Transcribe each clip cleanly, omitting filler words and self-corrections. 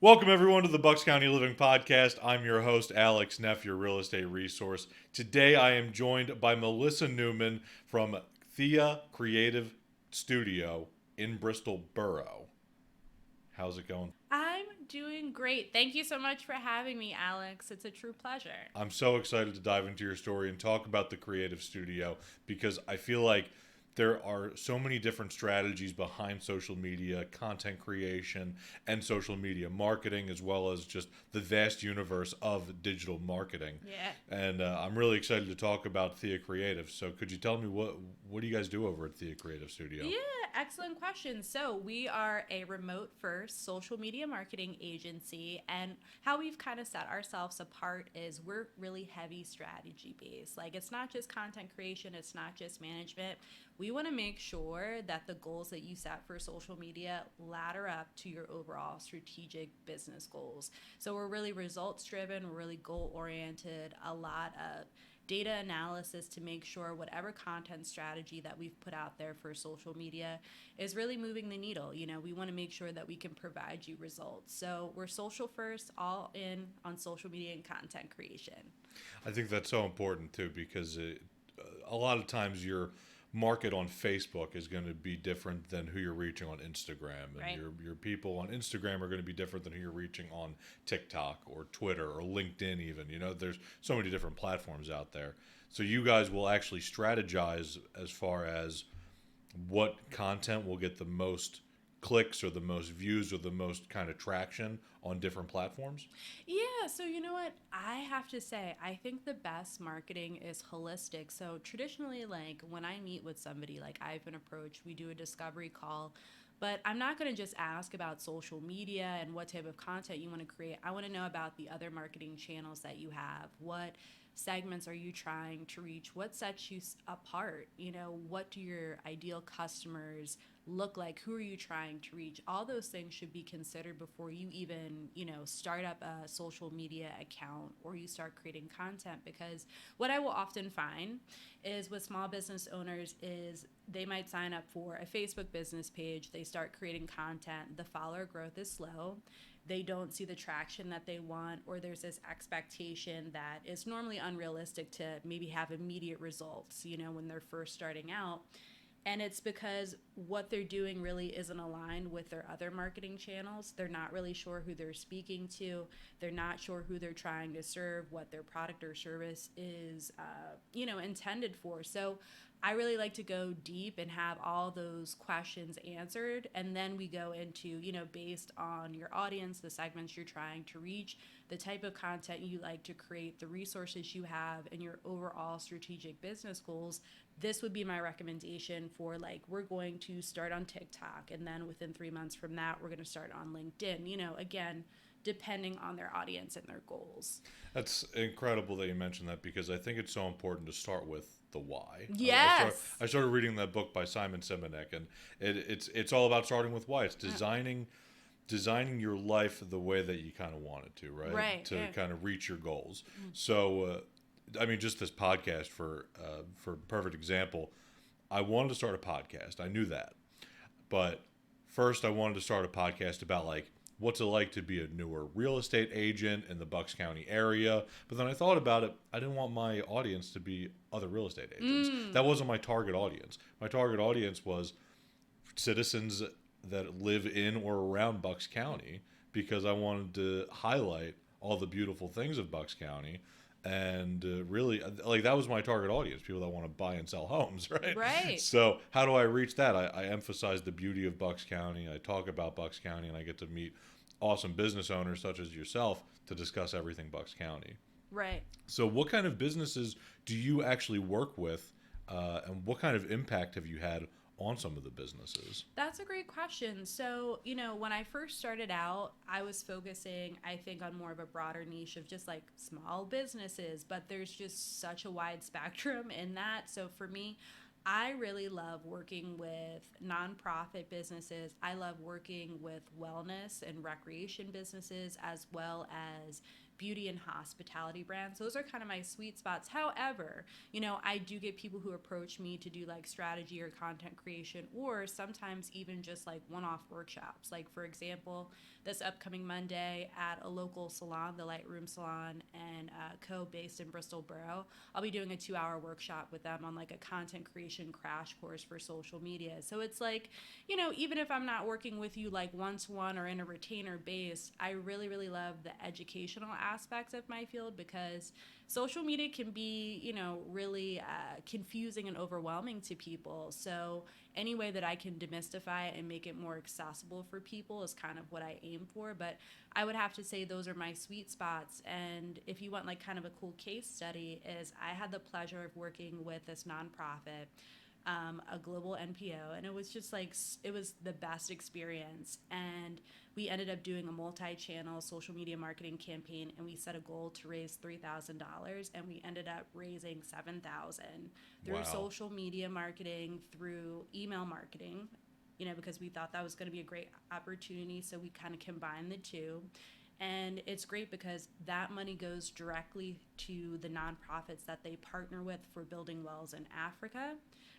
Welcome, everyone, to the Bucks County Living Podcast. I'm your host, Alex Neff, your real estate resource. Today, I am joined by Melissa Newman from Thea Creative Studio in Bristol Borough. How's it going? I'm doing great. Thank you so much for having me, Alex. It's a true pleasure. I'm so excited to dive into your story and talk about the Creative Studio because I feel like there are so many different strategies behind social media, content creation, and social media marketing, as well as just the vast universe of digital marketing. Yeah. And I'm really excited to talk about Thea Creative. So, could you tell me what do you guys do over at Thea Creative Studio? Yeah, excellent question. So, we are a remote first social media marketing agency, and how we've kind of set ourselves apart is we're really heavy strategy based. Like, it's not just content creation, it's not just management. We want to make sure that the goals that you set for social media ladder up to your overall strategic business goals. So, we're really results driven, we're really goal oriented, a lot of data analysis to make sure whatever content strategy that we've put out there for social media is really moving the needle. We want to make sure that we can provide you results. So we're social first, all in on social media and content creation. I think that's so important too because a lot of times your market on Facebook is going to be different than who you're reaching on Instagram, and Right. your people on Instagram are going to be different than who you're reaching on TikTok or Twitter or LinkedIn. Even there's so many different platforms out there. So you guys will actually strategize as far as what content will get the most clicks or the most views or the most kind of traction on different platforms. Yeah, so you know what? I have to say, I think the best marketing is holistic. So traditionally, like when I meet with somebody, like I've been approached, we do a discovery call, but I'm not going to just ask about social media and what type of content you want to create. I want to know about the other marketing channels that you have. What segments are you trying to reach? What sets you apart? What do your ideal customers look like? Who are you trying to reach? All those things should be considered before you even, start up a social media account or you start creating content. Because what I will often find is with small business owners is they might sign up for a Facebook business page, they start creating content, the follower growth is slow, they don't see the traction that they want, or there's this expectation that is normally unrealistic to maybe have immediate results, when they're first starting out. And it's because what they're doing really isn't aligned with their other marketing channels. They're not really sure who they're speaking to. They're not sure who they're trying to serve, what their product or service is, intended for. So I really like to go deep and have all those questions answered. And then we go into, based on your audience, the segments you're trying to reach, the type of content you like to create, the resources you have, and your overall strategic business goals. This would be my recommendation for, like, we're going to start on TikTok, and then within 3 months from that we're going to start on LinkedIn, again, depending on their audience and their goals. That's incredible that you mentioned that because I think it's so important to start with the why. Yes. I started reading that book by Simon Sinek, and it's all about starting with why. It's designing your life the way that you kind of want it to, right? Right, To yeah. kind of reach your goals. So, I mean, just this podcast for perfect example. I wanted to start a podcast. I knew that, but first I wanted to start a podcast about like what's it like to be a newer real estate agent in the Bucks County area. But then I thought about it. I didn't want my audience to be other real estate agents. That wasn't my target audience. My target audience was citizens that live in or around Bucks County because I wanted to highlight all the beautiful things of Bucks County. And really, like that was my target audience, people that want to buy and sell homes, right? Right. So, how do I reach that? I emphasize the beauty of Bucks County. I talk about Bucks County, and I get to meet awesome business owners such as yourself to discuss everything Bucks County. Right. So, what kind of businesses do you actually work with, and what kind of impact have you had on some of the businesses? That's a great question. So, when I first started out, I was focusing, I think, on more of a broader niche of just like small businesses, but there's just such a wide spectrum in that. So, for me, I really love working with nonprofit businesses. I love working with wellness and recreation businesses, as well as beauty and hospitality brands. Those are kind of my sweet spots. However, I do get people who approach me to do like strategy or content creation, or sometimes even just like one-off workshops. Like, for example, this upcoming Monday at a local salon, the Lightroom Salon and Co. based in Bristol Borough, I'll be doing a 2-hour workshop with them on like a content creation crash course for social media. So it's like, even if I'm not working with you like one-to-one or in a retainer base, I really, really love the educational aspects of my field, because social media can be, really confusing and overwhelming to people. So any way that I can demystify it and make it more accessible for people is kind of what I aim for. But I would have to say those are my sweet spots. And if you want like kind of a cool case study, is I had the pleasure of working with this nonprofit, a global NPO, and it was just like, it was the best experience. And we ended up doing a multi-channel social media marketing campaign, and we set a goal to raise $3,000, and we ended up raising $7,000 through Wow. social media marketing, through email marketing, because we thought that was going to be a great opportunity. So we kind of combined the two. And it's great because that money goes directly to the nonprofits that they partner with for building wells in Africa,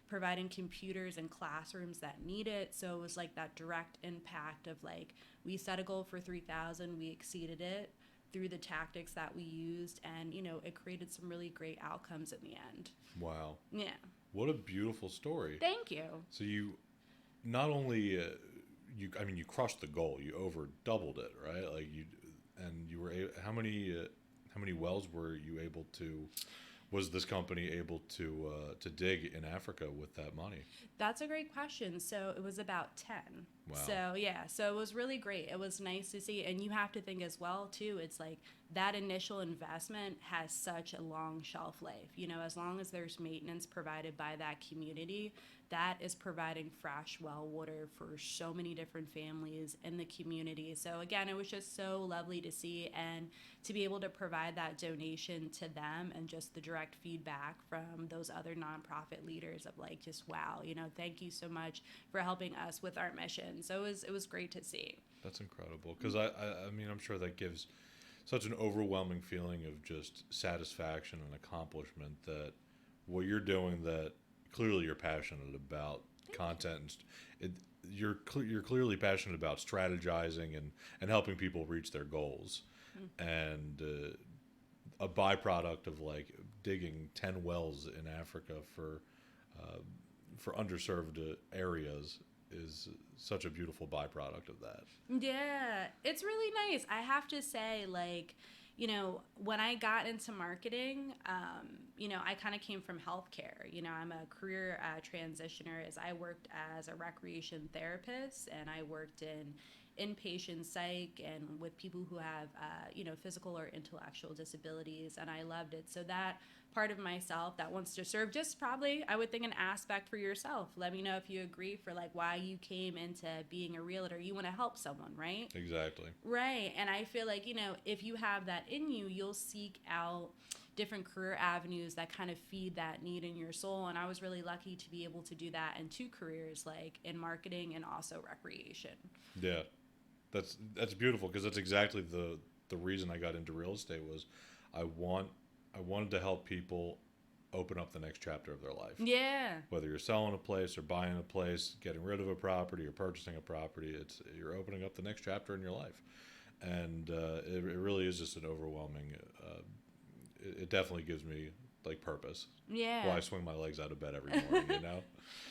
providing computers and classrooms that need it. So it was like that direct impact of like, we set a goal for 3,000, we exceeded it through the tactics that we used, and it created some really great outcomes in the end. Wow. Yeah. What a beautiful story. Thank you. So you not only you crushed the goal, you over doubled it, right? Like you were how many wells were you able to? Was this company able to dig in Africa with that money? That's a great question. So it was about 10. Wow. So yeah, so it was really great. It was nice to see. And you have to think as well too, it's like that initial investment has such a long shelf life. As long as there's maintenance provided by that community, that is providing fresh well water for so many different families in the community. So again, it was just so lovely to see, and to be able to provide that donation to them, and just the direct feedback from those other nonprofit leaders of like, just wow, thank you so much for helping us with our mission. So it was great to see. That's incredible, because I mean, I'm sure that gives such an overwhelming feeling of just satisfaction and accomplishment, that what you're doing, that clearly you're passionate about content, and you're clearly passionate about strategizing and helping people reach their goals. And a byproduct of like digging 10 wells in Africa for underserved areas is such a beautiful byproduct of that. Yeah, it's really nice. I have to say, like, when I got into marketing, I kind of came from healthcare. I'm a career transitioner, as I worked as a recreation therapist, and I worked in inpatient psych and with people who have, physical or intellectual disabilities, and I loved it. So that part of myself that wants to serve, just probably, I would think, an aspect for yourself. Let me know if you agree, for like why you came into being a realtor. You want to help someone, right? Exactly. Right. And I feel like, if you have that in you, you'll seek out different career avenues that kind of feed that need in your soul. And I was really lucky to be able to do that in 2 careers, like in marketing and also recreation. Yeah, that's beautiful, because that's exactly the reason I got into real estate. Was I wanted to help people open up the next chapter of their life. Yeah. Whether you're selling a place or buying a place, getting rid of a property or purchasing a property, you're opening up the next chapter in your life. And it really is just an overwhelming, it definitely gives me like purpose. Yeah. Why I swing my legs out of bed every morning,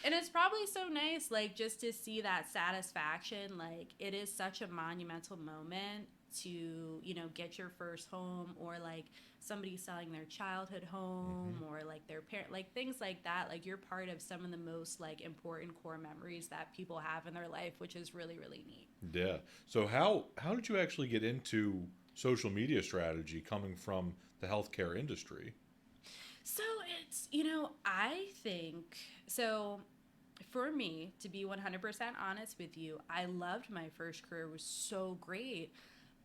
And it's probably so nice, like, just to see that satisfaction. Like, it is such a monumental moment to, get your first home, or like somebody selling their childhood home, or like their parent, like things like that. Like, you're part of some of the most like important core memories that people have in their life, which is really, really neat. Yeah. So how did you actually get into social media strategy, coming from the healthcare industry? So it's, I think, so for me, to be 100% honest with you, I loved my first career. It was so great.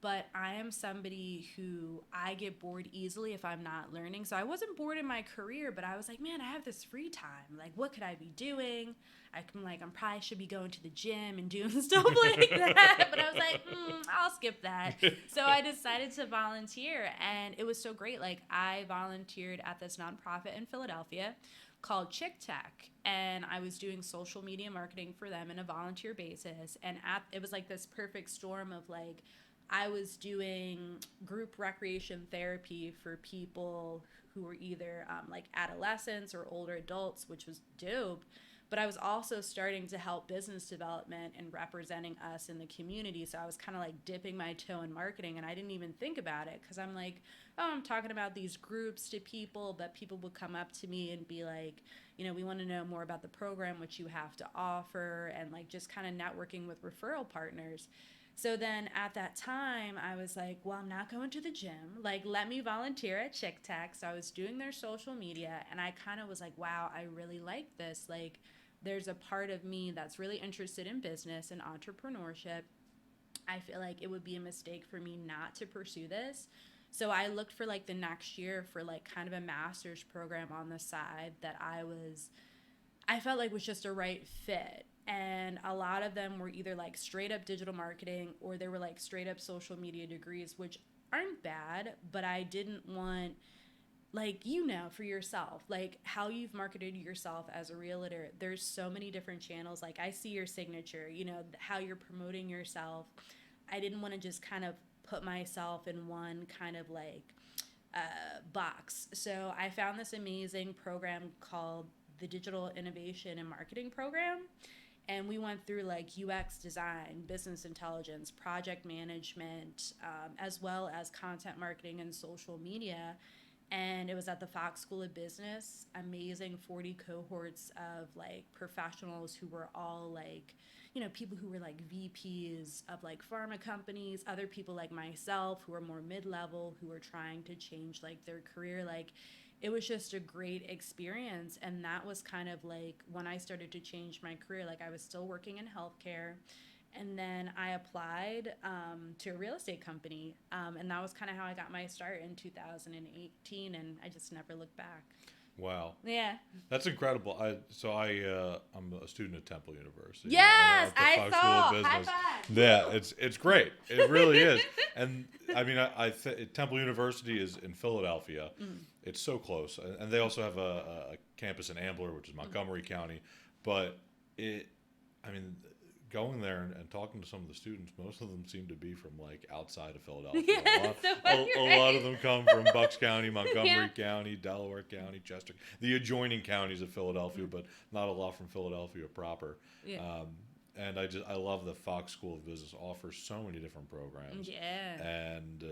but I am somebody who I get bored easily if I'm not learning. So I wasn't bored in my career, but I was like, man, I have this free time. Like, what could I be doing? I'm probably should be going to the gym and doing stuff like that. But I was like, I'll skip that. So I decided to volunteer, and it was so great. Like, I volunteered at this nonprofit in Philadelphia called Chick Tech, and I was doing social media marketing for them in a volunteer basis. And it was like this perfect storm of like, I was doing group recreation therapy for people who were either like adolescents or older adults, which was dope. But I was also starting to help business development and representing us in the community. So I was kind of like dipping my toe in marketing, and I didn't even think about it because I'm like, oh, I'm talking about these groups to people, but people would come up to me and be like, we want to know more about the program, what you have to offer, and like just kind of networking with referral partners. So then at that time, I was like, well, I'm not going to the gym. Like, let me volunteer at Chick Tech. So I was doing their social media, and I kind of was like, wow, I really like this. Like, there's a part of me that's really interested in business and entrepreneurship. I feel like it would be a mistake for me not to pursue this. So I looked for like the next year for like kind of a master's program on the side that I felt like was just a right fit. And a lot of them were either like straight up digital marketing or they were like straight up social media degrees, which aren't bad, but I didn't want, like, for yourself, like how you've marketed yourself as a realtor. There's so many different channels. Like, I see your signature, how you're promoting yourself. I didn't want to just kind of put myself in one kind of like box. So I found this amazing program called the Digital Innovation and Marketing Program. And we went through like UX design, business intelligence, project management, as well as content marketing and social media. And it was at the Fox School of Business. Amazing 40 cohorts of like professionals who were all like, people who were like VPs of like pharma companies, other people like myself who are more mid-level, who are trying to change like their career. Like, it was just a great experience. And that was kind of like when I started to change my career. Like, I was still working in healthcare. And then I applied to a real estate company. And that was kind of how I got my start in 2018. And I just never looked back. Wow. Yeah. That's incredible. I'm a student at Temple University. Yes, At the I Fox saw. School of Business. High five. Yeah, it's great. It really is. And I mean, Temple University is in Philadelphia. It's so close, and they also have a campus in Ambler, which is Montgomery County. But going there and talking to some of the students, most of them seem to be from like outside of Philadelphia. Yeah, a lot of them come from Bucks County, Montgomery County, Delaware County, Chester, the adjoining counties of Philadelphia, but not a lot from Philadelphia proper. Yeah. And I love the Fox School of Business offers so many different programs. Yeah. And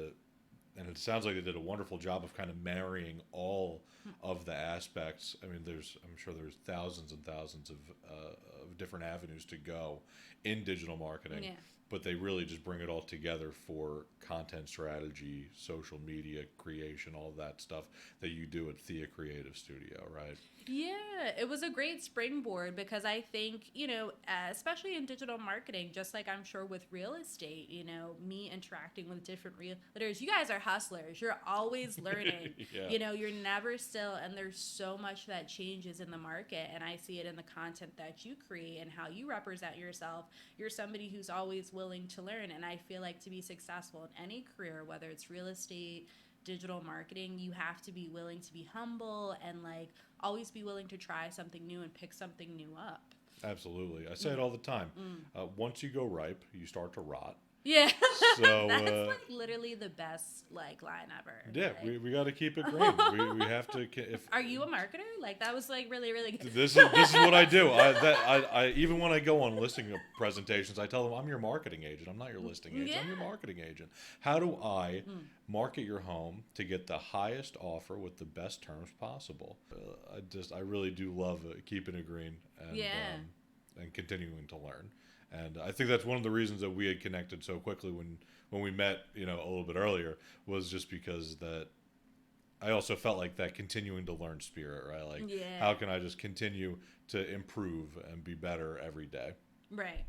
it sounds like they did a wonderful job of kind of marrying all of the aspects. I mean, I'm sure there's thousands and thousands of different avenues to go in digital marketing, but they really just bring it all together for content strategy, social media creation, all that stuff that you do at Thea Creative Studio, right? Yeah, it was a great springboard because I think, especially in digital marketing, just like I'm sure with real estate, me interacting with different realtors, you guys are hustlers. You're always learning. Yeah. You're never still, and there's so much that changes in the market, and I see it in the content that you create and how you represent yourself. You're somebody who's always willing to learn, and I feel like to be successful in any career, whether it's real estate, digital marketing, you have to be willing to be humble and like always be willing to try something new and pick something new up. Absolutely. I say it all the time. Once you go ripe, you start to rot. Yeah. So that's like literally the best like line ever. Yeah, like, we got to keep it green. We have to. Are you a marketer? Like, that was like really, really good. This is what I do. I even when I go on listing presentations, I tell them I'm your marketing agent. I'm not your listing agent. Yeah. I'm your marketing agent. How do I market your home to get the highest offer with the best terms possible? I really do love keeping it green and continuing to learn. And I think that's one of the reasons that we had connected so quickly when we met, a little bit earlier, was just because that I also felt like that continuing to learn spirit, right? Like, how can I just continue to improve and be better every day? Right.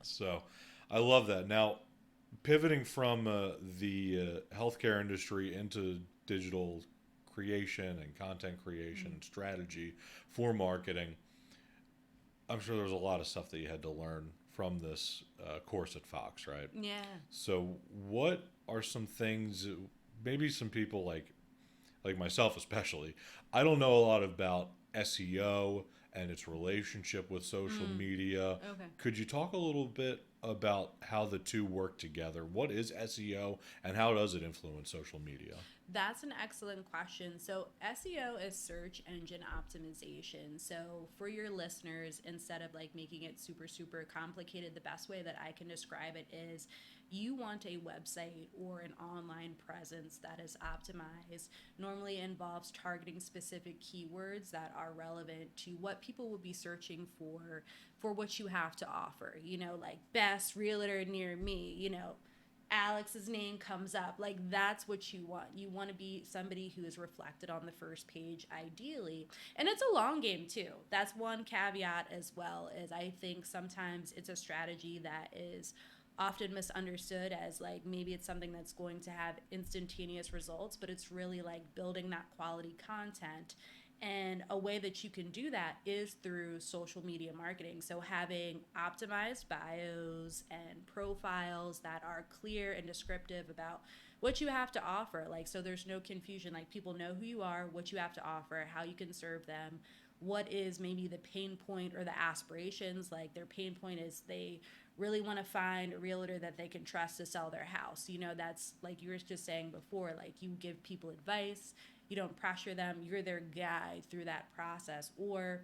So I love that. Now, pivoting from the healthcare industry into digital creation and content creation and strategy for marketing, I'm sure there was a lot of stuff that you had to learn from this course at Fox, right? Yeah. So, what are some things? Maybe some people like myself, especially. I don't know a lot about SEO and its relationship with social media. Okay. Could you talk a little bit about how the two work together? What is SEO and how does it influence social media? That's an excellent question. So, SEO is search engine optimization. So, for your listeners, instead of like making it super, super complicated, the best way that I can describe it is you want a website or an online presence that is optimized. Normally involves targeting specific keywords that are relevant to what people will be searching for what you have to offer. Like best realtor near me, Alex's name comes up. Like that's what you want. You want to be somebody who is reflected on the first page ideally. And it's a long game too. That's one caveat as well is I think sometimes it's a strategy that is often misunderstood as like maybe it's something that's going to have instantaneous results, but it's really like building that quality content. And a way that you can do that is through social media marketing. So, having optimized bios and profiles that are clear and descriptive about what you have to offer. Like, so there's no confusion. Like, people know who you are, what you have to offer, how you can serve them, what is maybe the pain point or the aspirations. Like, their pain point is they really want to find a realtor that they can trust to sell their house. That's like you were just saying before, like you give people advice, you don't pressure them, you're their guide through that process. Or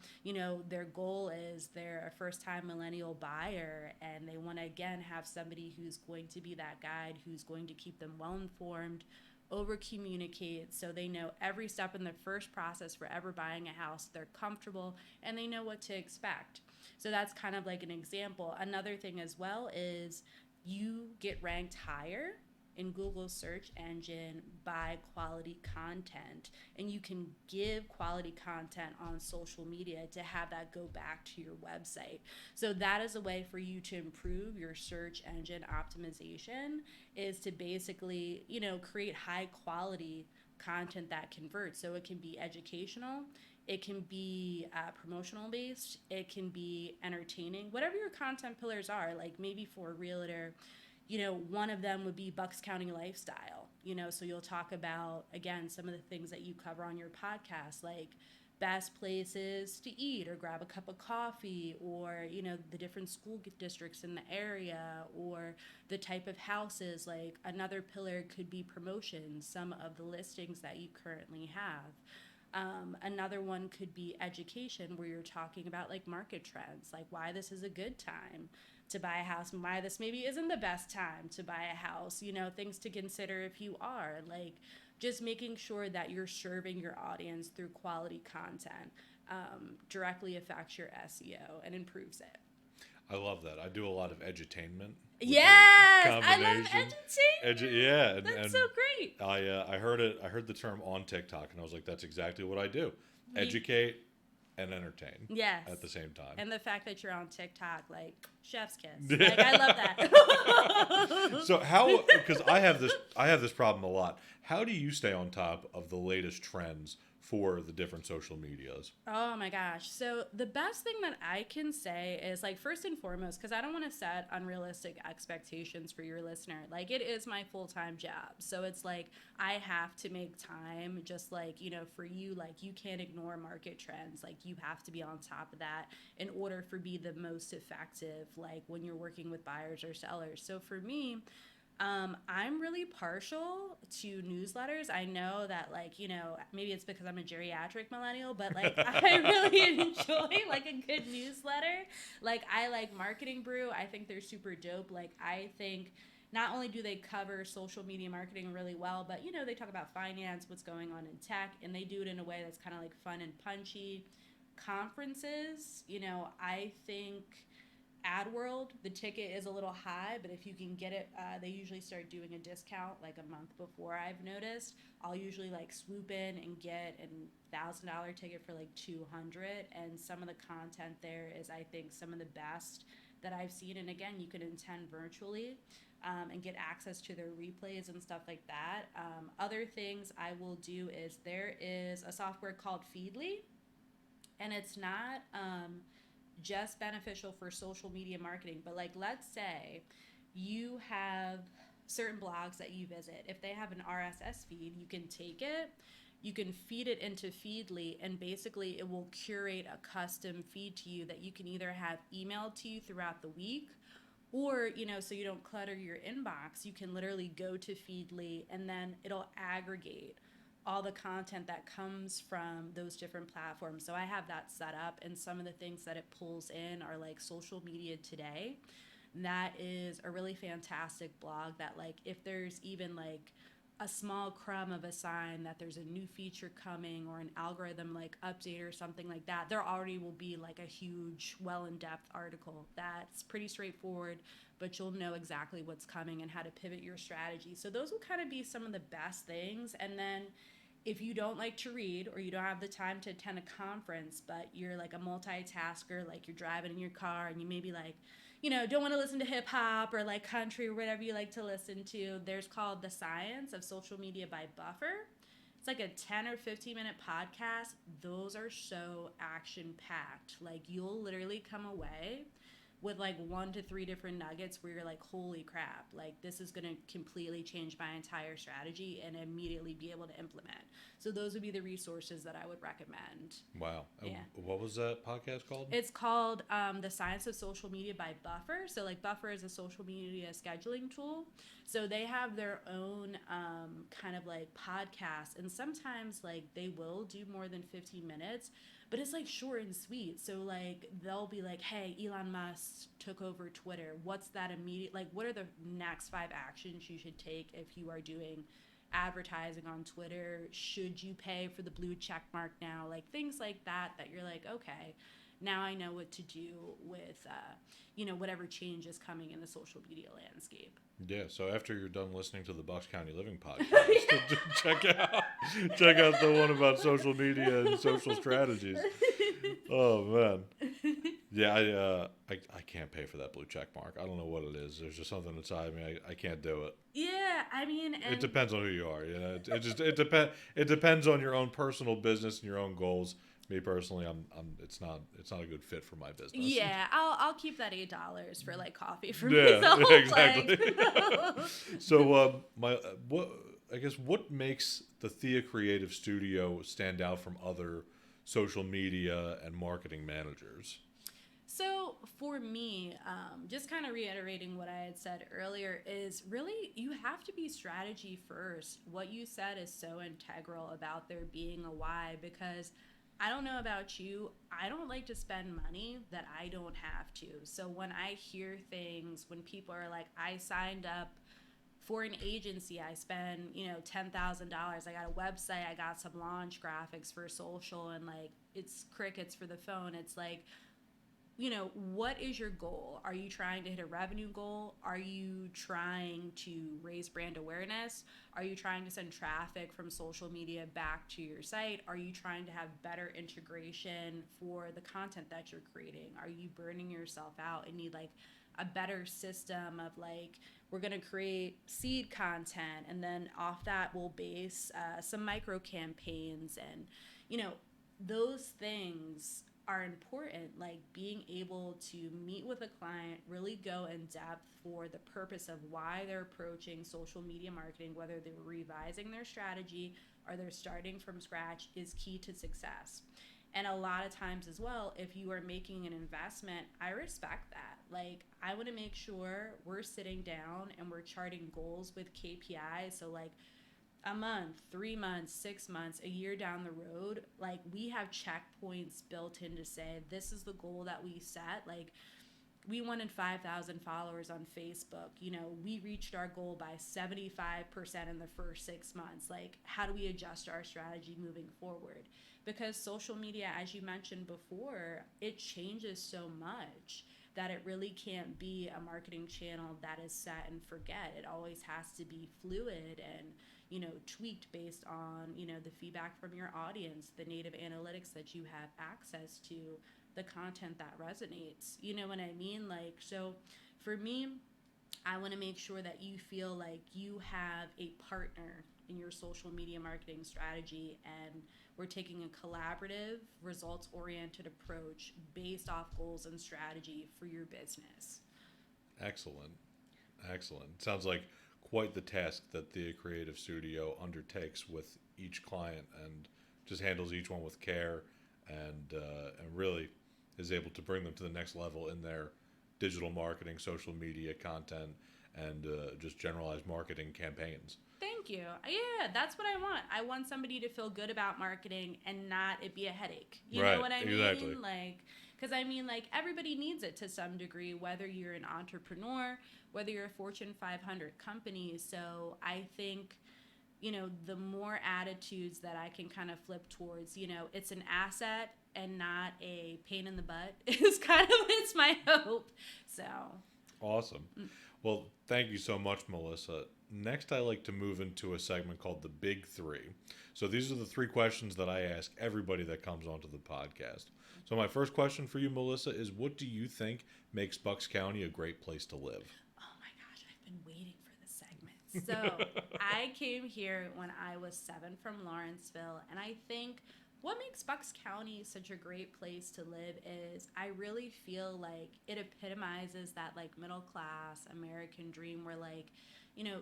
their goal is they're a first time millennial buyer and they want to again have somebody who's going to be that guide, who's going to keep them well informed, over communicate, so they know every step in the first process for ever buying a house, they're comfortable and they know what to expect. So that's kind of like an example. Another thing as well is you get ranked higher in Google's search engine by quality content, and you can give quality content on social media to have that go back to your website. So that is a way for you to improve your search engine optimization, is to basically create high quality content that converts. So it can be educational, it can be promotional based, it can be entertaining, whatever your content pillars are. Like maybe for a realtor, one of them would be Bucks County lifestyle. So you'll talk about, again, some of the things that you cover on your podcast, like best places to eat or grab a cup of coffee, or, the different school districts in the area, or the type of houses. Like another pillar could be promotions, some of the listings that you currently have. Another one could be education, where you're talking about like market trends, like why this is a good time to buy a house and why this maybe isn't the best time to buy a house, things to consider if you are. Like just making sure that you're serving your audience through quality content directly affects your SEO and improves it. I love that. I do a lot of edutainment. Yes, I love edutainment. Yeah, That's so great. I heard it. I heard the term on TikTok, and I was like, "That's exactly what I do: educate and entertain." Yes. At the same time. And the fact that you're on TikTok, like chef's kiss. Like I love that. So how? Because I have this problem a lot. How do you stay on top of the latest trends for the different social medias? Oh my gosh. So the best thing that I can say is like first and foremost, because I don't want to set unrealistic expectations for your listener. Like it is my full-time job. So it's like I have to make time, just like, for you, like you can't ignore market trends. Like you have to be on top of that in order for be the most effective, like when you're working with buyers or sellers. So for me, I'm really partial to newsletters. I know that, like, maybe it's because I'm a geriatric millennial, but like, I really enjoy like a good newsletter. Like, I like Marketing Brew. I think they're super dope. Like, I think not only do they cover social media marketing really well, but they talk about finance, what's going on in tech, and they do it in a way that's kind of like fun and punchy. Conferences, I think AdWorld, the ticket is a little high, but if you can get it, they usually start doing a discount like a month before. I've noticed I'll usually like swoop in and get a $1,000 ticket for like 200, and some of the content there is, I think, some of the best that I've seen. And again, you can attend virtually. and get access to their replays and stuff like that. Other things I will do is there is a software called Feedly, and it's not just beneficial for social media marketing, but like let's say you have certain blogs that you visit. If they have an RSS feed, you can take it, you can feed it into Feedly, and basically it will curate a custom feed to you that you can either have emailed to you throughout the week, or so you don't clutter your inbox, you can literally go to Feedly and then it'll aggregate all the content that comes from those different platforms. So I have that set up, and some of the things that it pulls in are like Social Media Today. That is a really fantastic blog that, like, if there's even like a small crumb of a sign that there's a new feature coming or an algorithm like update or something like that, there already will be like a huge, well in depth article that's pretty straightforward, but you'll know exactly what's coming and how to pivot your strategy. So those will kind of be some of the best things. And then if you don't like to read, or you don't have the time to attend a conference, but you're like a multitasker, like you're driving in your car and you maybe like, don't want to listen to hip hop or like country or whatever you like to listen to, there's called The Science of Social Media by Buffer. It's like a 10 or 15-minute podcast. Those are so action packed. Like you'll literally come away with like 1 to 3 different nuggets where you're like, holy crap, like this is going to completely change my entire strategy and immediately be able to implement. So those would be the resources that I would recommend. Wow. Yeah. What was that podcast called? It's called The Science of Social Media by Buffer. So like Buffer is a social media scheduling tool. So they have their own kind of like podcast, and sometimes like they will do more than 15 minutes, but it's like short and sweet. So like they'll be like, hey, Elon Musk took over Twitter. What's that immediate, like what are the next 5 actions you should take if you are doing advertising on Twitter? Should you pay for the blue check mark now? Like things like that you're like, okay, now I know what to do with whatever change is coming in the social media landscape. Yeah, so after you're done listening to the Bucks County Living podcast, check out the one about social media and social strategies. Oh man, yeah, I can't pay for that blue check mark. I don't know what it is. There's just something inside me. I can't do it. Yeah, I mean, it depends on who you are. It depends on your own personal business and your own goals. Me personally, it's not a good fit for my business. Yeah, I'll keep that $8 for like coffee for yeah, myself. Yeah, exactly. Like. So what makes the Thea Creative Studio stand out from other social media and marketing managers? So for me, just kind of reiterating what I had said earlier, is really you have to be strategy first. What you said is so integral about there being a why, because I don't know about you, I don't like to spend money that I don't have to. So when I hear things, when people are like, I signed up for an agency, I spend, $10,000. I got a website, I got some launch graphics for social, and like it's crickets for the phone. It's like, what is your goal? Are you trying to hit a revenue goal? Are you trying to raise brand awareness? Are you trying to send traffic from social media back to your site? Are you trying to have better integration for the content that you're creating? Are you burning yourself out and need like a better system of like, we're going to create seed content, and then off that we'll base some micro campaigns, and those things are important, like being able to meet with a client, really go in depth for the purpose of why they're approaching social media marketing, whether they're revising their strategy or they're starting from scratch, is key to success. And a lot of times as well, if you are making an investment, I respect that. Like, I want to make sure we're sitting down and we're charting goals with KPIs. So like a month, 3 months, 6 months, a year down the road, like we have checkpoints built in to say, this is the goal that we set. Like, we wanted 5,000 followers on Facebook. We reached our goal by 75% in the first 6 months. Like, how do we adjust our strategy moving forward? Because social media, as you mentioned before, it changes so much that it really can't be a marketing channel that is set and forget. It always has to be fluid and tweaked based on, the feedback from your audience, the native analytics that you have access to, the content that resonates. You know what I mean? Like, so for me, I want to make sure that you feel like you have a partner in your social media marketing strategy, and we're taking a collaborative, results oriented approach based off goals and strategy for your business. Excellent. Excellent. Sounds like quite the task that the Creative Studio undertakes with each client, and just handles each one with care, and really is able to bring them to the next level in their digital marketing, social media content, and just generalized marketing campaigns. Thank you. Yeah, that's what I want. I want somebody to feel good about marketing and not it be a headache. You know Right, what I exactly. mean? Like, because I mean, like, everybody needs it to some degree, whether you're an entrepreneur, whether you're a Fortune 500 company. So I think, the more attitudes that I can kind of flip towards, it's an asset and not a pain in the butt is kind of, it's my hope. So, Awesome. Well, thank you so much, Melissa. Next, I like to move into a segment called the Big Three. So these are the three questions that I ask everybody that comes onto the podcast. So my first question for you, Melissa, is what do you think makes Bucks County a great place to live? oh my gosh, I've been waiting for this segment. So I came here when I was 7 from Lawrenceville, and I think what makes Bucks County such a great place to live is I really feel like it epitomizes that like middle class American dream where like,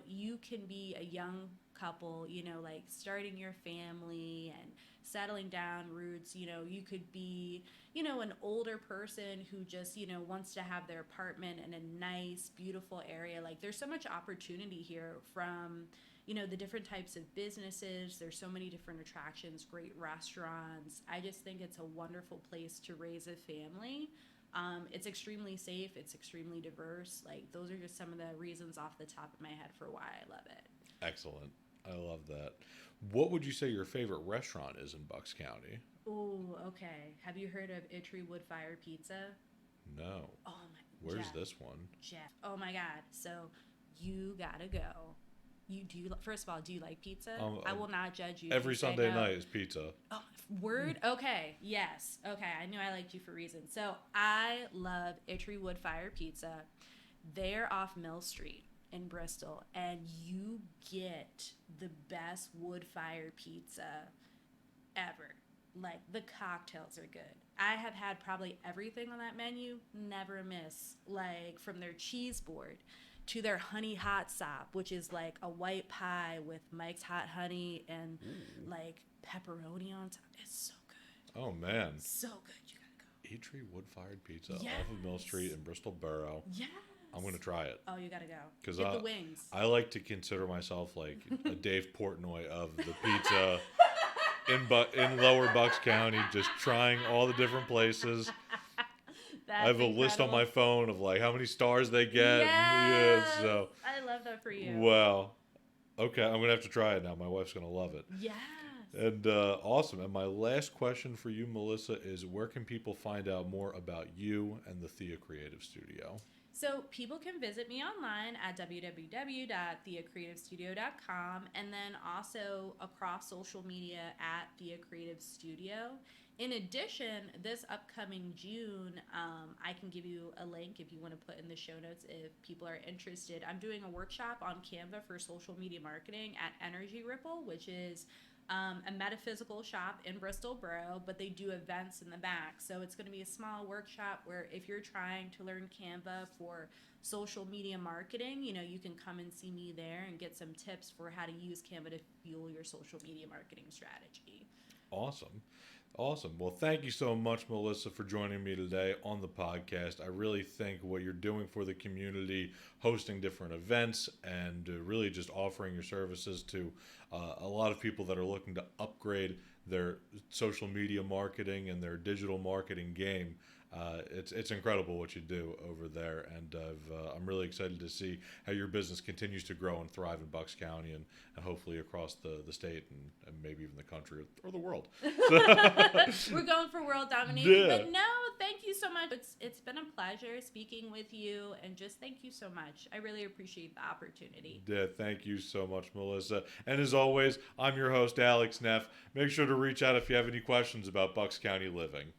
you can be a young couple, like starting your family and settling down roots. You could be, an older person who just, wants to have their apartment in a nice, beautiful area. Like there's so much opportunity here from, the different types of businesses. There's so many different attractions, great restaurants. I just think it's a wonderful place to raise a family. It's extremely safe. It's extremely diverse. Like those are just some of the reasons off the top of my head for why I love it. Excellent. I love that. What would you say your favorite restaurant is in Bucks County? Ooh, okay. Have you heard of Itry Wood Fire Pizza? No. Oh my, Where's Jeff, this one? Jeff. Oh my God. So you gotta go. You do. First of all, do you like pizza? I will not judge you. If Every you say Sunday no. night is pizza. Oh, word? Okay. Yes. Okay. I knew I liked you for a reason. So I love Itry Wood Fire Pizza. They're off Mill Street in Bristol, and you get the best wood fire pizza ever. Like the cocktails are good. I have had probably everything on that menu, never a miss. Like from their cheese board to their honey hot sop, which is like a white pie with Mike's hot honey and Ooh. like pepperoni on top. It's so good. Oh, man. So good. You gotta go. Eatery Wood-Fired Pizza Yes. off of Mill Street in Bristol Borough. Yes. I'm going to try it. Oh, you gotta go. Because Get the wings. I like to consider myself like a Dave Portnoy of the pizza in Lower Bucks County, just trying all the different places. That's I have a list on my phone of like how many stars they get. Yes. Yeah, so I love that for you. wow. Okay, I'm gonna have to try it now. My wife's gonna love it. Yes. And awesome. And my last question for you, Melissa, is where can people find out more about you and the Thea Creative Studio? So people can visit me online at www.theacreativestudio.com, and then also across social media at Thea Creative Studio. In addition, this upcoming June, I can give you a link if you want to put in the show notes if people are interested. I'm doing a workshop on Canva for social media marketing at Energy Ripple, which is a metaphysical shop in Bristol Borough, but they do events in the back. So it's going to be a small workshop where if you're trying to learn Canva for social media marketing, you can come and see me there and get some tips for how to use Canva to fuel your social media marketing strategy. Awesome. Awesome. Well, thank you so much, Melissa, for joining me today on the podcast. I really think what you're doing for the community, hosting different events, and really just offering your services to a lot of people that are looking to upgrade their social media marketing and their digital marketing game. It's incredible what you do over there, and I'm really excited to see how your business continues to grow and thrive in Bucks County and hopefully across the state and maybe even the country or the world. We're going for world domination, Yeah. but no, thank you so much. It's been a pleasure speaking with you, and just thank you so much. I really appreciate the opportunity. Yeah, thank you so much, Melissa. And as always, I'm your host, Alex Neff. Make sure to reach out if you have any questions about Bucks County living.